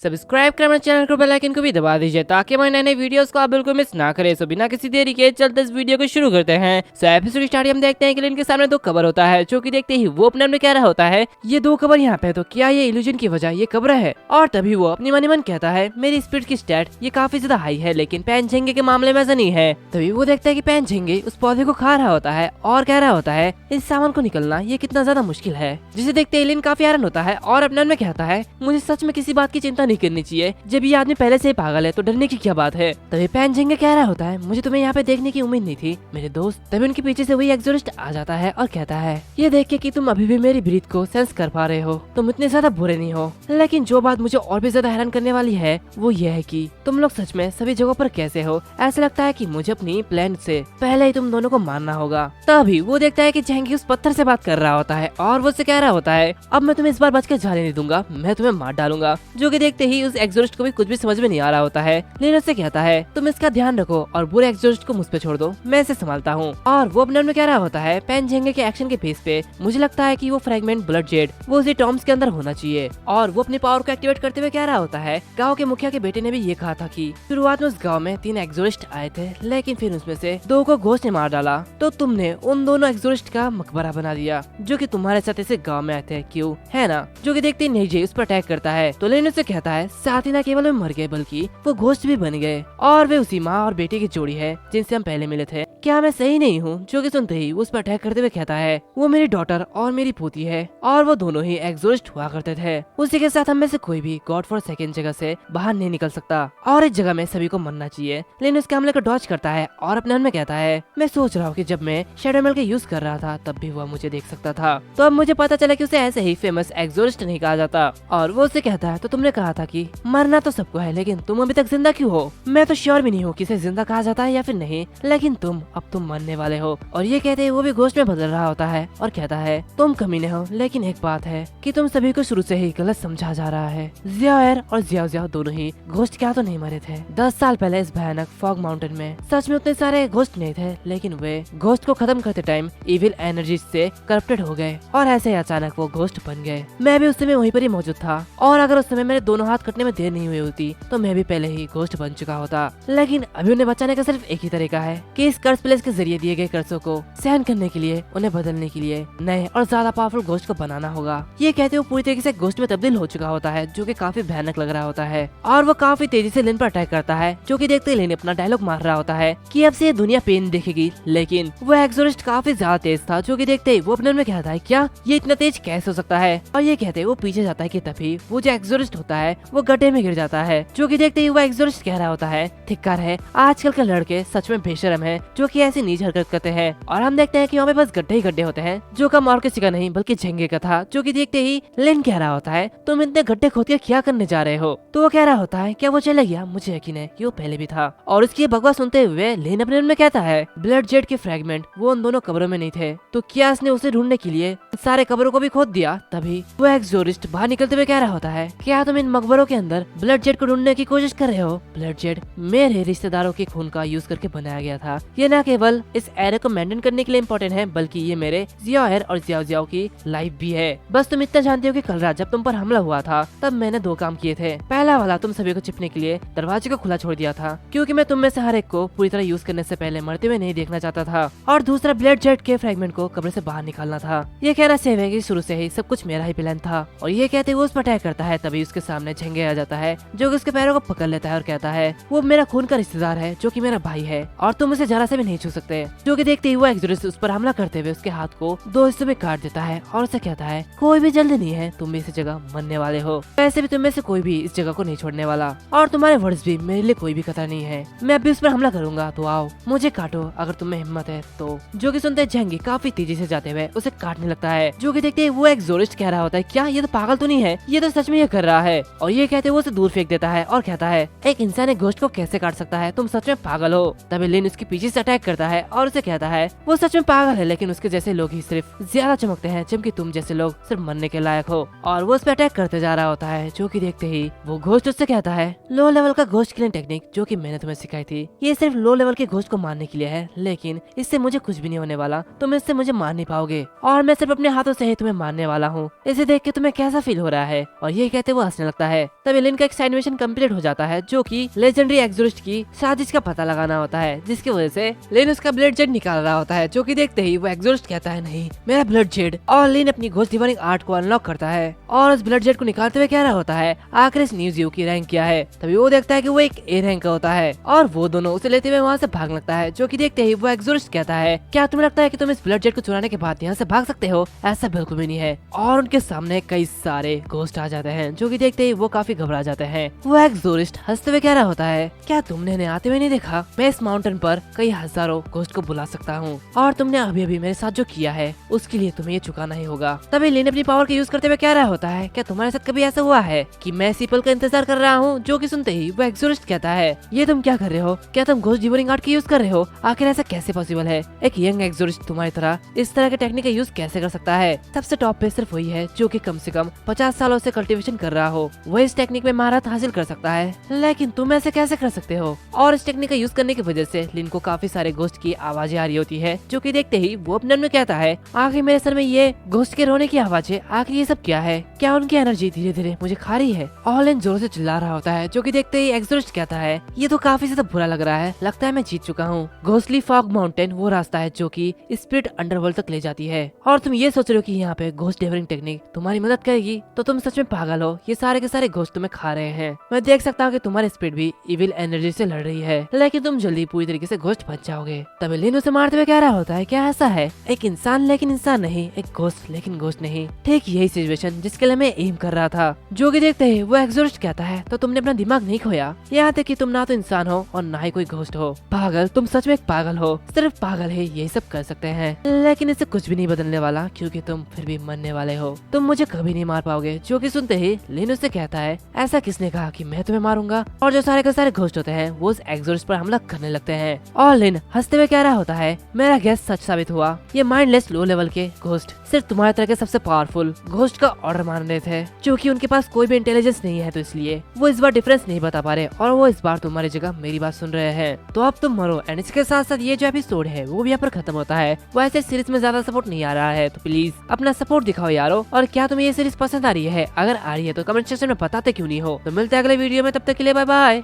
Subscribe कर मेरे channel को, बेल आइकन को भी दबा दीजिए ताकि मैं नए नए वीडियोस को आप बिल्कुल मिस ना करें। सो बिना किसी देरी के चलते इस वीडियो को शुरू करते हैं। सो एपिसोड स्टार्ट हम देखते हैं कि लिन के सामने दो कबर होता है, जो कि देखते ही वो अपने मन में कह रहा होता है ये दो कबर यहाँ पे, तो क्या ये इल्यूजन की वजह ये कब्र है। और तभी वो अपनी मन कहता है मेरी स्पीड की स्टैट ये काफी ज्यादा हाई है, लेकिन पैन झेंगे के मामले में ऐसा नहीं है। तभी वो देखता है कि पैन झेंगे उस पौधे को खा रहा होता है और कह रहा होता है इस सामान को निकलना ये कितना ज्यादा मुश्किल है। जिसे देखते ही लिन काफी हैरान होता है और अपने मन में कहता है मुझे सच में किसी बात की चिंता नहीं करनी चाहिए, जब ये आदमी पहले से ही पागल है तो डरने की क्या बात है। तभी पैन झेंगे कह रहा होता है मुझे तुम्हें यहाँ पे देखने की उम्मीद नहीं थी मेरे दोस्त। तभी उनके पीछे से वही एक्सोरिस्ट आ जाता है और कहता है ये देख के कि तुम अभी भी मेरी ब्रीथ को सेंस कर पा रहे हो, तुम इतने ज्यादा बुरे नहीं हो। लेकिन जो बात मुझे और भी ज्यादा हैरान करने वाली है वो ये है कि तुम लोग सच में सभी जगहों पर कैसे हो। ऐसा लगता है कि मुझे अपनी प्लान से पहले ही तुम दोनों को मारना होगा। तभी वो देखता है कि झेंगे उस पत्थर से बात कर रहा होता है और वो उससे कह रहा होता है अब मैं तुम्हें इस बार बच के जाने नहीं दूंगा, मैं तुम्हें मार डालूंगा। जो कि देखते ही उस एक्सोरिस्ट को भी कुछ भी समझ में नहीं आ रहा होता है। लेकिन उससे कहता है तुम इसका ध्यान रखो और बुरे एक्सोरिस्ट को मुझ पे छोड़ दो, मैं इसे संभालता हूँ। और वो अपने मन में कह रहा होता है पैन झेंगे के एक्शन के बेस पे मुझे लगता है कि वो फ्रेगमेंट ब्लड जेड वो उसी टॉम्स के अंदर होना चाहिए। और वो अपनी पावर को एक्टिवेट करते हुए कह रहा होता है गाँव के मुखिया के बेटे ने भी ये कहा था कि शुरुआत में उस गाँव में 3 एक्सोरिस्ट आए थे, लेकिन फिर उसमें से 2 को घोस्ट ने मार डाला, तो तुमने उन दोनों एक्सोरिस्ट का मकबरा बना दिया जो कि तुम्हारे साथ इसे गाँव में आए थे, क्यों है ना। जो कि देखते ही नहीं उस पर अटैक करता है तो लेन उससे कहता है साथ ही न केवल वे मर गए बल्कि वो घोस्ट भी बन गए और वे उसी माँ और बेटे की जोड़ी है जिनसे हम पहले मिले थे। क्या मैं सही नहीं हूँ। जो कि सुनते ही उस पर अटैक करते हुए कहता है वो मेरी डॉटर और मेरी पोती है और वो दोनों ही एक्सोरिस्ट हुआ करते थे। उसी के साथ हम में से कोई भी गॉड फॉर सेकंड जगह से बाहर नहीं निकल सकता और इस जगह में सभी को मरना चाहिए। लेकिन उसके हमले को डॉज करता है और अपने मन में कहता है मैं सोच रहा हूँ कि जब मैं शैडो मेल का यूज कर रहा था तब भी वह मुझे देख सकता था, तो अब मुझे पता चला कि उसे ऐसे ही फेमस एक्सोरिस्ट नहीं कहा जाता। और वो उससे कहता है तो तुमने कहा था कि मरना तो सबको है, लेकिन तुम अभी तक जिंदा क्यों हो। मैं तो श्योर भी नहीं हूँ कि इसे जिंदा कहा जाता है या फिर नहीं, लेकिन अब तुम मरने वाले हो। और ये कहते वो भी घोस्ट में बदल रहा होता है और कहता है तुम कमीने हो, लेकिन एक बात है कि तुम सभी को शुरू से ही गलत समझा जा रहा है। जियाओ और जियाओ दोनों ही घोस्ट क्या तो नहीं मरे थे 10 साल पहले इस भयानक फॉग माउंटेन में। सच में उतने सारे घोस्ट नहीं थे, लेकिन वे घोस्ट को खत्म करते टाइम इविल एनर्जी से करप्टेड हो गए और ऐसे ही अचानक वो घोस्ट बन गए। मैं भी उस समय वहीं पर ही मौजूद था और अगर उस समय मेरे दोनों हाथ कटने में देर नहीं हुई होती तो मैं भी पहले ही घोस्ट बन चुका होता। लेकिन अभी उन्हें बचाने का सिर्फ एक ही तरीका है कि इस कर्स प्लेस के जरिए दिए गए कर्सों को सहन करने के लिए उन्हें बदलने के लिए नए और ज्यादा पावरफुल घोस्ट को बनाना होगा। ये कहते हुए पूरी तरीके से घोस्ट में तब्दील हो चुका होता है, जो कि काफी भयानक लग रहा होता है। और वो काफी तेजी से लिन पर अटैक करता है, जो कि देखते ही लिन अपना डायलॉग मार रहा होता है कि अब से ये दुनिया पेन देखेगी। लेकिन वो एक्सोरिस्ट काफी ज्यादा तेज था, जो कि देखते ही वो अपने मन में कहता है क्या ये इतना तेज कैसे हो सकता है। और ये कहते वो पीछे जाता है कि तभी वो जो एक्सोरिस्ट होता है वो गड्ढे में गिर जाता है। जो कि देखते ही वो एक्सोरिस्ट कह रहा होता है धिक्कार है, आजकल के लड़के सच में बेशरम है जो कि ऐसी नीच हरकत करते हैं। और हम देखते हैं कि वहाँ पे बस गड्ढे ही गड्ढे होते हैं, जो कम और किसी का नहीं बल्कि झेंगे का था। जो कि देखते ही लिन कह रहा होता है तुम इतने गड्ढे खोद के क्या करने जा रहे हो। तो वो कह रहा होता है क्या वो चले गया, मुझे यकीन है कि वो पहले भी था। और उसकी बकवास सुनते हुए लिन अपने मन में कहता है ब्लड जेड के फ्रेगमेंट वो उन दोनों कब्रों में नहीं थे, तो क्या इसने उसे ढूंढने के लिए सारे कब्रों को भी खोद दिया। तभी वो एक्सोरिस्ट बाहर निकलते हुए कह रहा होता है क्या तुम इन मकबरों के अंदर ब्लड जेड को ढूंढने की कोशिश कर रहे हो। ब्लड जेड मेरे रिश्तेदारों के खून का यूज करके बनाया गया था। ये न केवल इस एरा को मेंटेन करने के लिए इम्पोर्टेंट है, बल्कि ये मेरे जियाओ और जियाओ की लाइफ भी है। बस तुम इतना जानते हो कि कल रात जब तुम पर हमला हुआ था तब मैंने 2 काम किए थे। पहला वाला तुम सभी को छिपने के लिए दरवाजे को खुला छोड़ दिया था, क्योंकि मैं तुम में से हर एक को पूरी तरह यूज करने से पहले मरते हुए नहीं देखना चाहता था। और दूसरा ब्लड जेड के फ्रेगमेंट को कब्र से बाहर निकालना था। ये कहना सेव है कि शुरू से ही सब कुछ मेरा ही प्लान था। और ये कहते हुए उस पर अटैक करता है, तभी उसके सामने झेंगे आ जाता है, जो कि उसके पैरों को पकड़ लेता है और कहता है वो मेरा खून का रिश्तेदार है, जो कि मेरा भाई है और तुम उसे जरा से भी नहीं छू सकते। जो कि देखते ही वो एक्सोरिस्ट उस पर हमला करते हुए उसके हाथ को 2 हिस्सों में काट देता है और उसे कहता है कोई भी जल्दी नहीं है, तुम भी इस जगह मरने वाले हो। वैसे भी तुम में से कोई भी इस जगह को नहीं छोड़ने वाला और तुम्हारे वर्ड्स भी मेरे लिए कोई भी खतरा नहीं है। मैं अभी उस पर हमला करूंगा, तो आओ मुझे काटो अगर तुम्हें हिम्मत है तो। जो कि सुनते झेंगे काफी तेजी से जाते हुए उसे काटने लगता है। जो कि देखते वो एक्सोरिस्ट कह रहा होता है क्या ये तो पागल तो नहीं है, ये तो सच में ये कर रहा है। और ये कहते वो उसे दूर फेंक देता है और कहता है एक इंसान एक घोस्ट को कैसे काट सकता है, तुम सच में पागल हो। तभी लिन उसके पीछे से अटैक अटैक करता है और उसे कहता है वो सच में पागल है, लेकिन उसके जैसे लोग ही सिर्फ ज्यादा चमकते हैं, जबकि तुम जैसे लोग सिर्फ मरने के लायक हो। और वो उस पर अटैक करते जा रहा होता है, जो कि देखते ही वो घोस्ट उससे कहता है लो लेवल का घोस्ट किलिंग टेक्निक जो कि मैंने तुम्हें सिखाई थी, ये सिर्फ लो लेवल के घोस्ट को मारने के लिए है, लेकिन इससे मुझे कुछ भी नहीं होने वाला, तुम इससे मुझे मार नहीं पाओगे और मैं सिर्फ अपने हाथों से ही तुम्हें मारने वाला हूँ। इसे देख के तुम्हें कैसा फील हो रहा है? और ये कहते वो हंसने लगता है। तब लिन का एनिमेशन कंप्लीट हो जाता है, जो कि लेजेंडरी एक्सोरिस्ट की साजिश का पता लगाना होता है, जिसकी वजह से लिन उसका ब्लड जेड निकाल रहा होता है, जो कि देखते ही वो एक्सोरिस्ट कहता है नहीं मेरा ब्लड जेड। और लिन अपनी घोस्ट डिवाइनिंग आर्ट को अनलॉक करता है और उस ब्लड जेड को निकालते हुए कह रहा होता है आखिर इस न्यूज यू की रैंक क्या है। तभी वो देखता है कि वो एक ए रैंक का होता है और वो दोनों उसे लेते हुए वहाँ से भाग लगता है, जो कि देखते ही वो एक्सोरिस्ट कहता है क्या तुम्हें लगता है कि तुम इस ब्लड जेड को चुराने के बाद यहाँ से भाग सकते हो? ऐसा बिल्कुल भी नहीं है। और उनके सामने कई सारे घोस्ट आ जाते हैं, जो कि देखते ही वो काफी घबरा जाते हैं। वो एक्सोरिस्ट हंसते हुए कह रहा होता है क्या तुमने इन्हें आते हुए नहीं देखा? मैं इस माउंटेन पर कई हजारों घोस्ट को बुला सकता हूँ और तुमने अभी अभी मेरे साथ जो किया है उसके लिए तुम्हें ये चुकाना ही होगा। तभी लिन अपनी पावर का यूज करते हुए कह रहा होता है क्या तुम्हारे साथ कभी ऐसा हुआ है कि मैं इसी पल का इंतजार कर रहा हूँ? जो कि सुनते ही वो एक्सोरिस्ट कहता है ये तुम क्या कर रहे हो? क्या तुम घोस्ट डिवोरिंग आर्ट का यूज कर रहे हो? आखिर ऐसा कैसे पॉसिबल है? एक यंग एक्सोरिस्ट तुम्हारी तरह इस तरह के टेक्निक का यूज कैसे कर सकता है? सबसे टॉप पे सिर्फ वही है जो कि कम से कम 50 सालों से कल्टीवेशन कर रहा हो, वो इस टेक्निक में महारत हासिल कर सकता है, लेकिन तुम ऐसे कैसे कर सकते हो? और इस टेक्निक का यूज करने की वजह से लिन को काफी सारे घोस्ट की आवाजें आ रही होती है, जो कि देखते ही वो अपने मन में कहता है आखिर मेरे सर में ये घोस्ट के रोने की आवाजें, आखिर ये सब क्या है? क्या उनकी एनर्जी धीरे धीरे मुझे खा रही है? और लिन जोर से चिल्ला रहा होता है, जो कि देखते ही एक्सोरिस्ट कहता है ये तो काफी ज्यादा बुरा लग रहा है, लगता है मैं जीत चुका हूँ। घोस्टली फॉग माउंटेन वो रास्ता है जो कि स्पिरिट अंडरवर्ल्ड तक ले जाती है और तुम ये सोच रहे हो कि यहाँ पे घोस्ट डिवोरिंग टेक्निक तुम्हारी मदद करेगी, तो तुम सच में पागल हो। ये सारे के सारे घोस्ट तुम्हें खा रहे हैं। मैं देख सकता हूँ कि तुम्हारी स्पिरिट भी इविल एनर्जी से लड़ रही है, लेकिन तुम जल्दी पूरी तरीके से घोस्ट बच जाओगे। तभी लिन उसे मारते हुए कह रहा होता है क्या ऐसा है? एक इंसान लेकिन इंसान नहीं, एक घोस्ट लेकिन घोस्ट नहीं। ठीक यही सिचुएशन जिसके लिए मैं एम कर रहा था। जो कि देखते ही वो एक्सोरिस्ट कहता है तो तुमने अपना दिमाग नहीं खोया? यहाँ तक कि तुम ना तो इंसान हो और ना ही कोई घोस्ट हो। पागल, तुम सच में एक पागल हो। सिर्फ पागल ही यही सब कर सकते हैं, लेकिन इससे कुछ भी नहीं बदलने वाला, क्योंकि तुम फिर भी मरने वाले हो। तुम मुझे कभी नहीं मार पाओगे। जो कि सुनते ही लिन उससे कहता है ऐसा किसने कहा कि मैं तुम्हें मारूंगा? और जो सारे के सारे घोस्ट होते हैं वो उस एक्सोरिस्ट पर हमला करने लगते हैं। और लिन हंसते हुए कह रहा होता है मेरा गैस सच साबित हुआ। ये माइंडलेस लो लेवल के घोस्ट सिर्फ तुम्हारे तरह के सबसे पावरफुल घोस्ट का ऑर्डर मान रहे थे, क्योंकि उनके पास कोई भी इंटेलिजेंस नहीं है, तो इसलिए वो इस बार डिफरेंस नहीं बता पा रहे और वो इस बार तुम्हारी जगह मेरी बात सुन रहे हैं। तो अब तुम मरो। एंड इसके साथ साथ ये जो एपिसोड है वो भी यहाँ पर खत्म होता है। वैसे सीरीज में ज्यादा सपोर्ट नहीं आ रहा है, तो प्लीज अपना सपोर्ट दिखाओ यारो। और क्या तुम्हें ये सीरीज पसंद आ रही है? अगर आ रही है तो कमेंट सेक्शन में बताते क्यों नहीं हो। तो मिलते हैं अगले वीडियो में, तब तक के लिए बाय बाय।